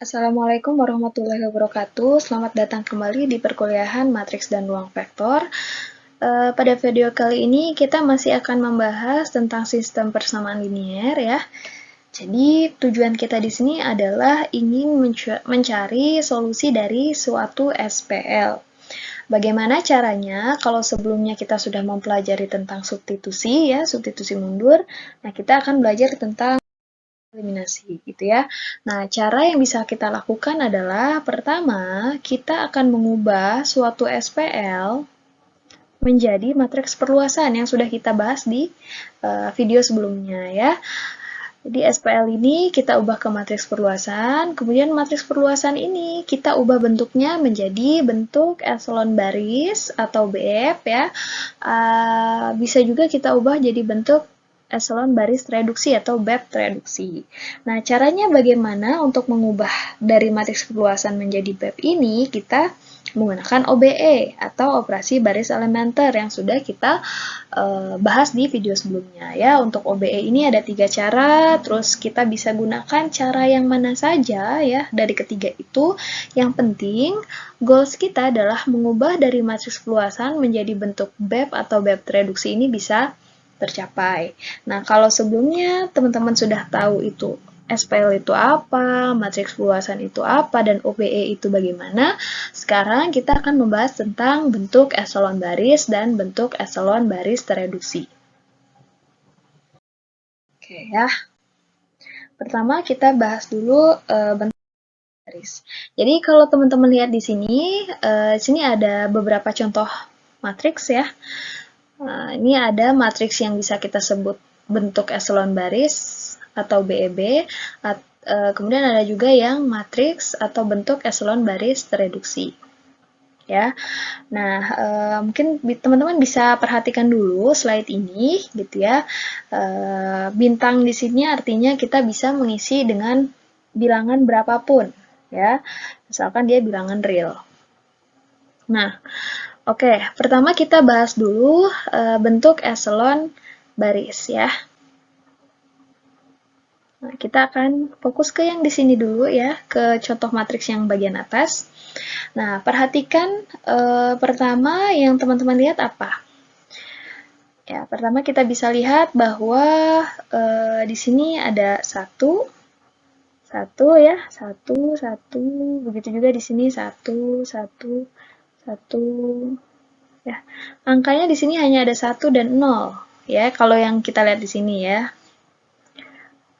Assalamualaikum warahmatullahi wabarakatuh. Selamat datang kembali di perkuliahan matriks dan ruang vektor. Pada video kali ini kita masih akan membahas tentang sistem persamaan linier ya. Jadi tujuan kita di sini adalah ingin mencari solusi dari suatu SPL. Bagaimana caranya? Kalau sebelumnya kita sudah mempelajari tentang substitusi ya, substitusi mundur. Nah, kita akan belajar tentang eliminasi gitu ya. Nah, cara yang bisa kita lakukan adalah pertama, kita akan mengubah suatu SPL menjadi matriks perluasan yang sudah kita bahas di video sebelumnya ya. Jadi SPL ini kita ubah ke matriks perluasan, kemudian matriks perluasan ini kita ubah bentuknya menjadi bentuk echelon baris atau BF ya. Bisa juga kita ubah jadi bentuk echelon baris reduksi atau BEP reduksi. Nah, caranya bagaimana untuk mengubah dari matriks perluasan menjadi BEP ini? Kita menggunakan OBE atau operasi baris elementer yang sudah kita bahas di video sebelumnya ya. Untuk OBE ini ada 3 cara, terus kita bisa gunakan cara yang mana saja ya dari ketiga itu. Yang penting goals kita adalah mengubah dari matriks perluasan menjadi bentuk BEP atau BEP reduksi ini bisa tercapai. Nah, kalau sebelumnya teman-teman sudah tahu itu SPL itu apa, matriks perluasan itu apa, dan OBE itu bagaimana, sekarang kita akan membahas tentang bentuk echelon baris dan bentuk echelon baris tereduksi. Oke ya. Pertama kita bahas dulu bentuk baris. Jadi kalau teman-teman lihat di sini ada beberapa contoh matriks ya. Ini ada matriks yang bisa kita sebut bentuk echelon baris atau BEB, kemudian ada juga yang matriks atau bentuk echelon baris tereduksi. Ya, nah mungkin teman-teman bisa perhatikan dulu slide ini, gitu ya. Bintang di sini artinya kita bisa mengisi dengan bilangan berapapun, ya, misalkan dia bilangan real. Nah, oke, pertama kita bahas dulu bentuk echelon baris ya. Nah, kita akan fokus ke yang di sini dulu ya, ke contoh matriks yang bagian atas. Nah, perhatikan pertama yang teman-teman lihat apa? Ya, pertama kita bisa lihat bahwa di sini ada satu ya, satu, begitu juga di sini satu, ya. Angkanya di sini hanya ada 1 dan 0 ya, kalau yang kita lihat di sini ya.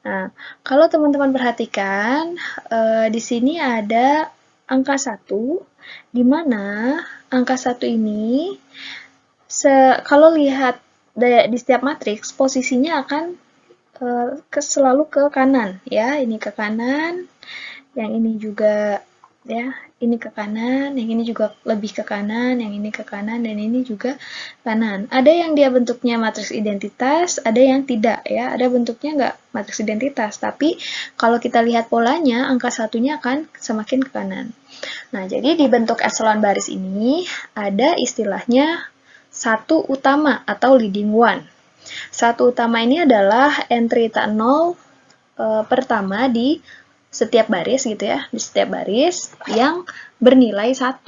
Nah, kalau teman-teman perhatikan di sini ada angka 1, di mana angka 1 ini kalau lihat di setiap matriks posisinya akan selalu ke kanan ya, ini ke kanan, yang ini juga ya, ini ke kanan, yang ini juga lebih ke kanan, yang ini ke kanan, dan ini juga kanan. Ada yang dia bentuknya matriks identitas, ada yang tidak ya, ada bentuknya nggak matriks identitas, tapi kalau kita lihat polanya, angka satunya akan semakin ke kanan. Nah, jadi di bentuk echelon baris ini ada istilahnya satu utama atau leading one. Satu utama ini adalah entry tak 0 pertama di setiap baris gitu ya, di setiap baris yang bernilai 1.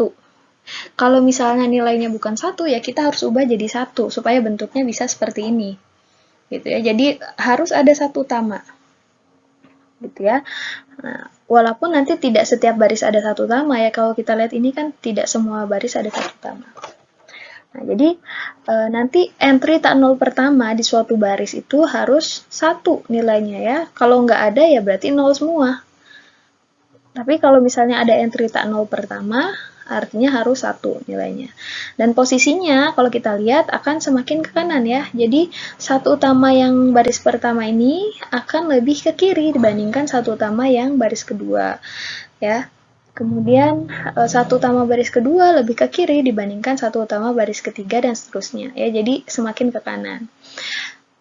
Kalau misalnya nilainya bukan 1 ya kita harus ubah jadi 1 supaya bentuknya bisa seperti ini. Gitu ya. Jadi harus ada satu utama. Gitu ya. Nah, walaupun nanti tidak setiap baris ada satu utama ya, kalau kita lihat ini kan tidak semua baris ada satu utama. Nah, jadi nanti entry tak 0 pertama di suatu baris itu harus 1 nilainya ya. Kalau nggak ada ya berarti 0 semua. Tapi kalau misalnya ada entry tak 0 pertama, artinya harus 1 nilainya. Dan posisinya kalau kita lihat akan semakin ke kanan ya. Jadi satu utama yang baris pertama ini akan lebih ke kiri dibandingkan satu utama yang baris kedua. Ya. Kemudian satu utama baris kedua lebih ke kiri dibandingkan satu utama baris ketiga dan seterusnya. Ya, jadi semakin ke kanan.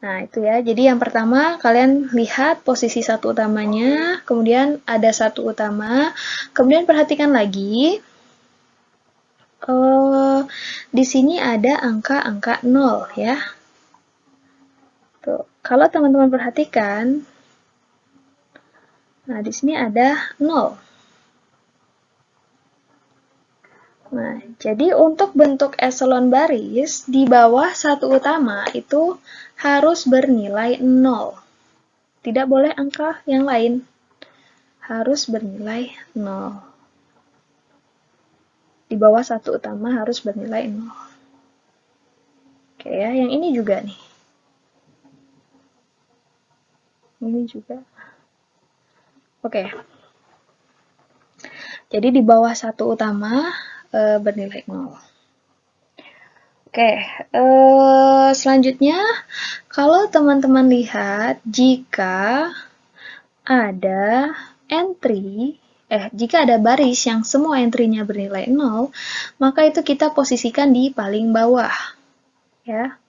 Nah, itu ya. Jadi yang pertama, kalian lihat posisi satu utamanya, kemudian ada satu utama, kemudian perhatikan lagi, di sini ada angka-angka 0 ya. Tuh. Kalau teman-teman perhatikan, nah di sini ada 0. Nah, jadi untuk bentuk eselon baris di bawah satu utama itu harus bernilai 0. Tidak boleh angka yang lain. Harus bernilai 0. Di bawah satu utama harus bernilai 0. Oke ya, yang ini juga nih. Ini juga. Oke. Jadi di bawah satu utama bernilai 0. Oke, selanjutnya kalau teman-teman lihat jika ada jika ada baris yang semua entry-nya bernilai 0, maka itu kita posisikan di paling bawah. Ya.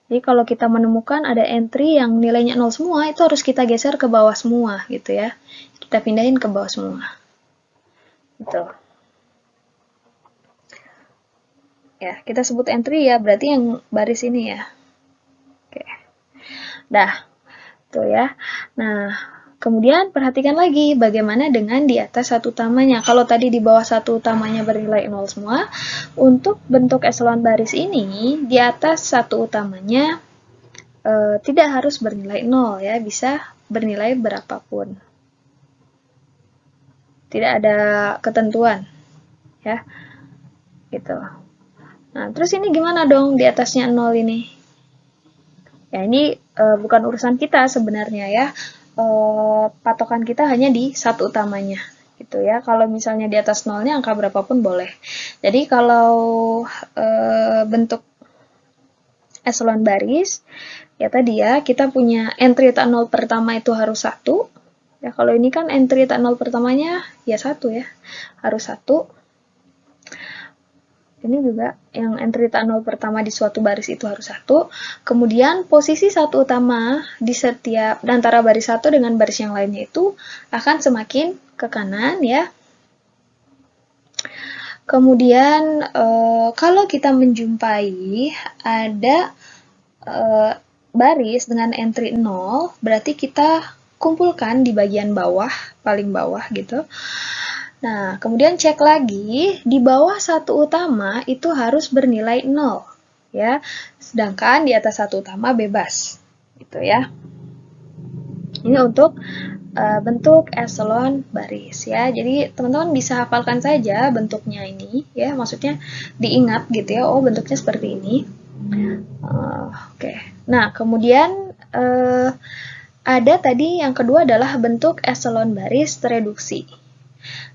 Jadi kalau kita menemukan ada entry yang nilainya 0 semua, itu harus kita geser ke bawah semua gitu ya. Kita pindahin ke bawah semua. Gitu. Ya, kita sebut entry ya, berarti yang baris ini ya. Oke. Dah. Tuh ya. Nah, kemudian perhatikan lagi bagaimana dengan di atas satu utamanya. Kalau tadi di bawah satu utamanya bernilai 0 semua, untuk bentuk eselon baris ini di atas satu utamanya tidak harus bernilai 0 ya, bisa bernilai berapapun. Tidak ada ketentuan ya. Gitu. Nah, terus ini gimana dong di atasnya 0 ini? Ya, ini bukan urusan kita sebenarnya ya. Patokan kita hanya di satu utamanya gitu ya. Kalau misalnya di atas nolnya angka berapapun boleh. Jadi kalau bentuk eselon baris ya tadi ya kita punya entry tak nol pertama itu harus 1 ya. Kalau ini kan entry tak nol pertamanya ya 1 ya, harus 1. Ini juga yang entry tak nol pertama di suatu baris itu harus 1. Kemudian posisi satu utama di setiap antara baris 1 dengan baris yang lainnya itu akan semakin ke kanan ya. Kemudian kalau kita menjumpai ada baris dengan entry 0, berarti kita kumpulkan di bagian bawah, paling bawah gitu. Nah, kemudian cek lagi, di bawah satu utama itu harus bernilai 0, ya. Sedangkan di atas satu utama bebas, gitu ya. Ini untuk bentuk eselon baris, ya. Jadi, teman-teman bisa hafalkan saja bentuknya ini, ya. Maksudnya diingat gitu ya, oh bentuknya seperti ini. Oke. Nah, kemudian ada tadi yang kedua adalah bentuk eselon baris tereduksi.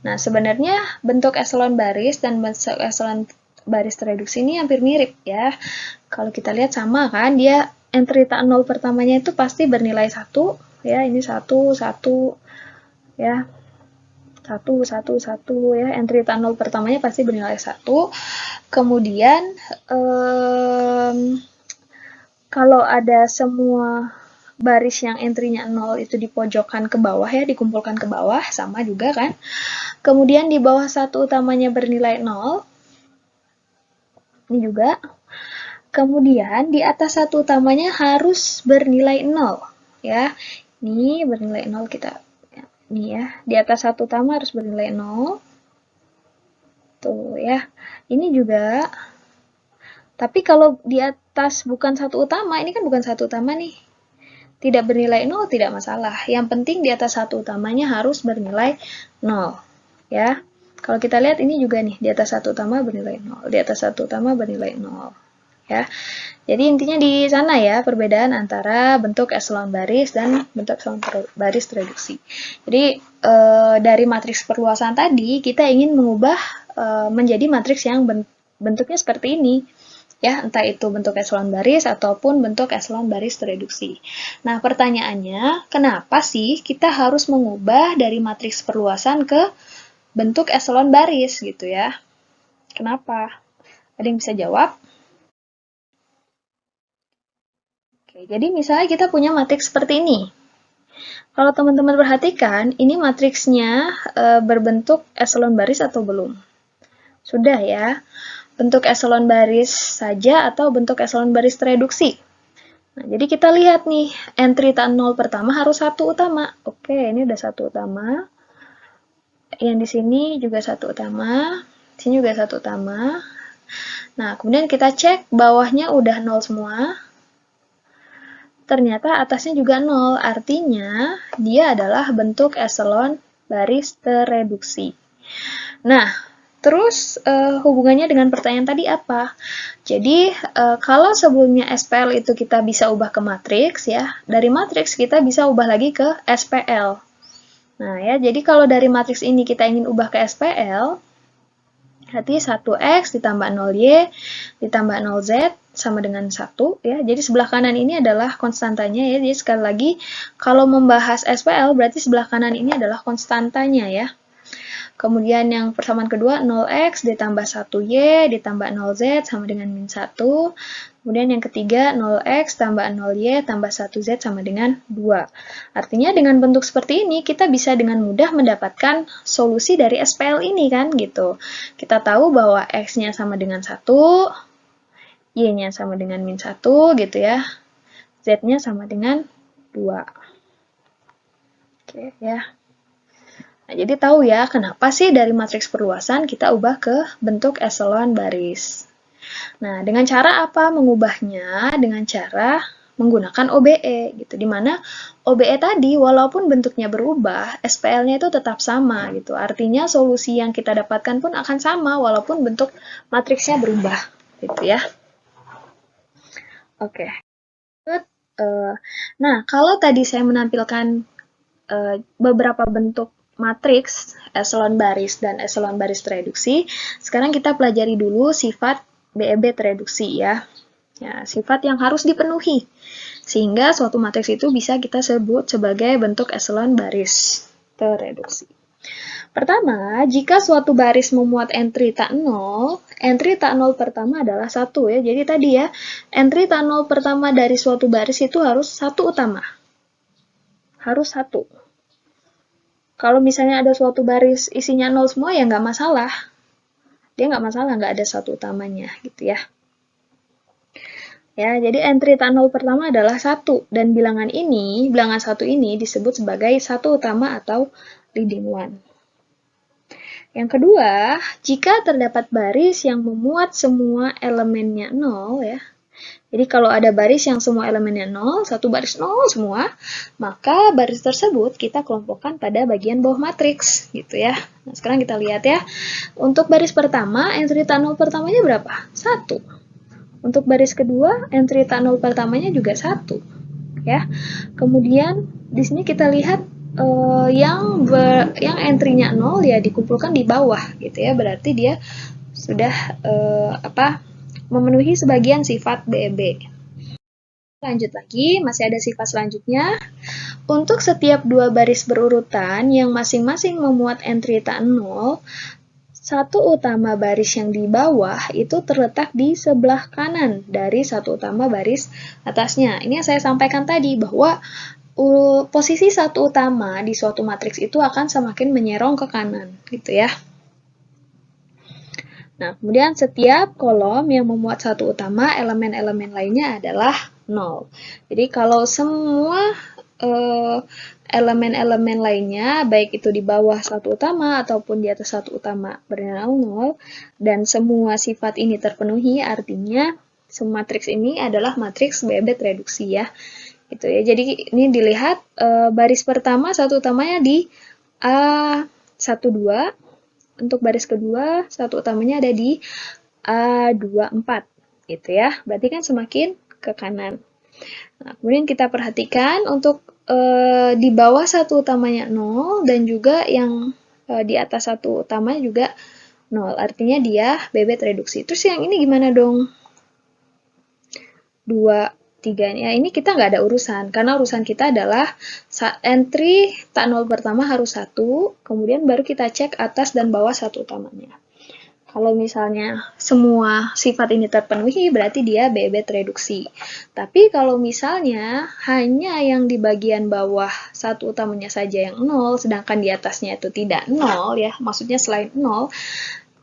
Nah, sebenarnya bentuk eselon baris dan bentuk eselon baris tereduksi ini hampir mirip ya. Kalau kita lihat sama kan, dia entry tak nol pertamanya itu pasti bernilai 1 ya. Ini 1 1 ya. 1 1 1 ya. Entry tak nol pertamanya pasti bernilai 1. Kemudian kalau ada semua baris yang entry-nya 0 itu dipojokkan ke bawah ya, dikumpulkan ke bawah, sama juga kan. Kemudian di bawah satu utamanya bernilai 0, ini juga. Kemudian di atas satu utamanya harus bernilai 0, ya. Ini bernilai 0 kita, ini ya, di atas satu utama harus bernilai 0. Tuh ya, ini juga. Tapi kalau di atas bukan satu utama, ini kan bukan satu utama nih. Tidak bernilai 0 tidak masalah. Yang penting di atas satu utamanya harus bernilai 0. Ya. Kalau kita lihat ini juga nih, di atas satu utama bernilai 0. Di atas satu utama bernilai 0. Ya. Jadi intinya di sana ya, perbedaan antara bentuk eselon baris dan bentuk eselon baris tereduksi. Jadi dari matriks perluasan tadi, kita ingin mengubah menjadi matriks yang bentuknya seperti ini. Ya, entah itu bentuk eselon baris ataupun bentuk eselon baris tereduksi. Nah, pertanyaannya, kenapa sih kita harus mengubah dari matriks perluasan ke bentuk eselon baris gitu ya? Kenapa? Ada yang bisa jawab? Oke, jadi misalnya kita punya matriks seperti ini. Kalau teman-teman perhatikan, ini matriksnya berbentuk eselon baris atau belum? Sudah ya. Bentuk eselon baris saja atau bentuk eselon baris tereduksi? Nah, jadi kita lihat nih, entry tak nol pertama harus satu utama. Oke, ini udah satu utama. Yang di sini juga satu utama. Sini juga 1 utama. Nah, kemudian kita cek bawahnya udah 0 semua. Ternyata atasnya juga 0, artinya dia adalah bentuk echelon baris tereduksi. Nah, terus hubungannya dengan pertanyaan tadi apa? Jadi, kalau sebelumnya SPL itu kita bisa ubah ke matriks ya, dari matriks kita bisa ubah lagi ke SPL. Nah ya, jadi kalau dari matriks ini kita ingin ubah ke SPL, berarti 1x ditambah 0y ditambah 0z sama dengan 1 ya. Jadi sebelah kanan ini adalah konstantanya ya. Jadi sekali lagi kalau membahas SPL berarti sebelah kanan ini adalah konstantanya ya. Kemudian yang persamaan kedua 0x ditambah 1y ditambah 0z sama dengan min 1. Kemudian yang ketiga 0x tambah 0y tambah 1z sama dengan 2. Artinya dengan bentuk seperti ini kita bisa dengan mudah mendapatkan solusi dari SPL ini kan gitu. Kita tahu bahwa x-nya sama dengan 1, y-nya sama dengan min 1 gitu ya. Z-nya sama dengan 2. Oke ya. Nah, jadi tahu ya kenapa sih dari matriks perluasan kita ubah ke bentuk echelon baris. Nah, dengan cara apa mengubahnya? Dengan cara menggunakan OBE gitu. Dimana OBE tadi walaupun bentuknya berubah, SPL-nya itu tetap sama gitu. Artinya solusi yang kita dapatkan pun akan sama walaupun bentuk matriksnya berubah gitu ya. Oke. Nah, kalau tadi saya menampilkan beberapa bentuk matriks, echelon baris, dan echelon baris tereduksi. Sekarang kita pelajari dulu sifat BEB tereduksi ya. Ya, sifat yang harus dipenuhi. Sehingga suatu matriks itu bisa kita sebut sebagai bentuk echelon baris tereduksi. Pertama, jika suatu baris memuat entry tak 0, entry tak 0 pertama adalah 1 ya. Jadi tadi ya, entry tak 0 pertama dari suatu baris itu harus 1 utama. Harus 1. Kalau misalnya ada suatu baris isinya 0 semua, ya nggak masalah. Dia nggak masalah, nggak ada 1 utamanya, gitu ya. Ya, jadi entry tak 0 pertama adalah 1, dan bilangan 1 ini disebut sebagai 1 utama atau leading one. Yang kedua, jika terdapat baris yang memuat semua elemennya 0, ya, jadi kalau ada baris yang semua elemennya 0, satu baris 0 semua, maka baris tersebut kita kelompokkan pada bagian bawah matriks, gitu ya. Nah, sekarang kita lihat ya. Untuk baris pertama, entry tak 0 pertamanya berapa? 1. Untuk baris kedua, entry tak 0 pertamanya juga 1. Ya. Kemudian di sini kita lihat yang entry-nya 0 ya dikumpulkan di bawah, gitu ya. Berarti dia sudah memenuhi sebagian sifat BEB. Lanjut lagi, masih ada sifat selanjutnya. Untuk setiap dua baris berurutan yang masing-masing memuat entry tak 0, satu utama baris yang di bawah itu terletak di sebelah kanan dari satu utama baris atasnya. Ini yang saya sampaikan tadi bahwa posisi satu utama di suatu matriks itu akan semakin menyerong ke kanan, gitu ya. Nah, kemudian setiap kolom yang memuat satu utama, elemen-elemen lainnya adalah 0. Jadi kalau semua elemen-elemen lainnya, baik itu di bawah satu utama ataupun di atas satu utama bernilai 0, dan semua sifat ini terpenuhi, artinya matriks ini adalah matriks BEB tereduksi ya. Gitu ya. Jadi ini dilihat baris pertama satu utamanya di A12. Untuk baris kedua, satu utamanya ada di A24, gitu ya. Berarti kan semakin ke kanan. Nah, kemudian kita perhatikan untuk di bawah satu utamanya 0, dan juga yang di atas satu utamanya juga 0. Artinya dia BEB tereduksi. Terus yang ini gimana dong? 2, 3. Ya, ini kita nggak ada urusan, karena urusan kita adalah entry tak 0 pertama harus 1, kemudian baru kita cek atas dan bawah satu utamanya. Kalau misalnya semua sifat ini terpenuhi, berarti dia BEB tereduksi. Tapi kalau misalnya hanya yang di bagian bawah satu utamanya saja yang 0, sedangkan di atasnya itu tidak 0, ya, maksudnya selain 0,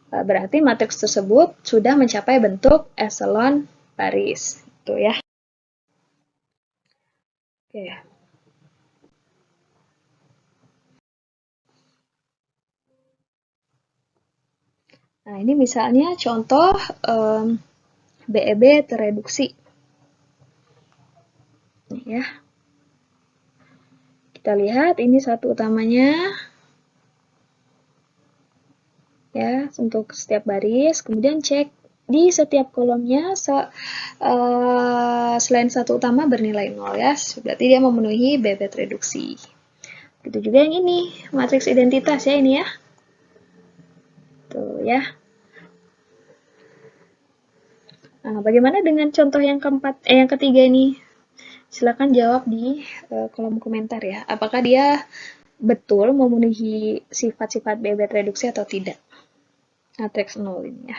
berarti matriks tersebut sudah mencapai bentuk echelon baris. Itu ya. Oke. Nah, ini misalnya contoh BEB tereduksi. Nih ya. Kita lihat ini satu utamanya. Ya, untuk setiap baris. Kemudian cek di setiap kolomnya selain satu utama bernilai 0 ya. Berarti dia memenuhi BEB reduksi. Itu juga yang ini, matriks identitas ya ini ya. Tuh ya. Nah, bagaimana dengan contoh yang yang ketiga ini? Silakan jawab di kolom komentar ya. Apakah dia betul memenuhi sifat-sifat BEB reduksi atau tidak? Matriks 0 ini ya.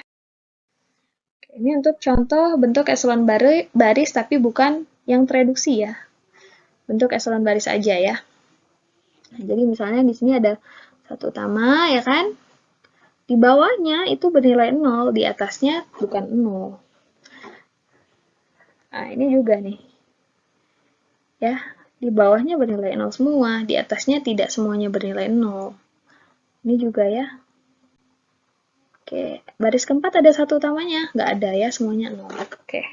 Ini untuk contoh bentuk eselon baris tapi bukan yang tereduksi ya. Bentuk eselon baris aja ya. Nah, jadi misalnya di sini ada satu utama ya kan. Di bawahnya itu bernilai 0, di atasnya bukan 0. Nah, ini juga nih. Ya, di bawahnya bernilai 0 semua, di atasnya tidak semuanya bernilai 0. Ini juga ya. Oke, baris keempat ada satu utamanya, nggak ada ya, semuanya 0. Oke.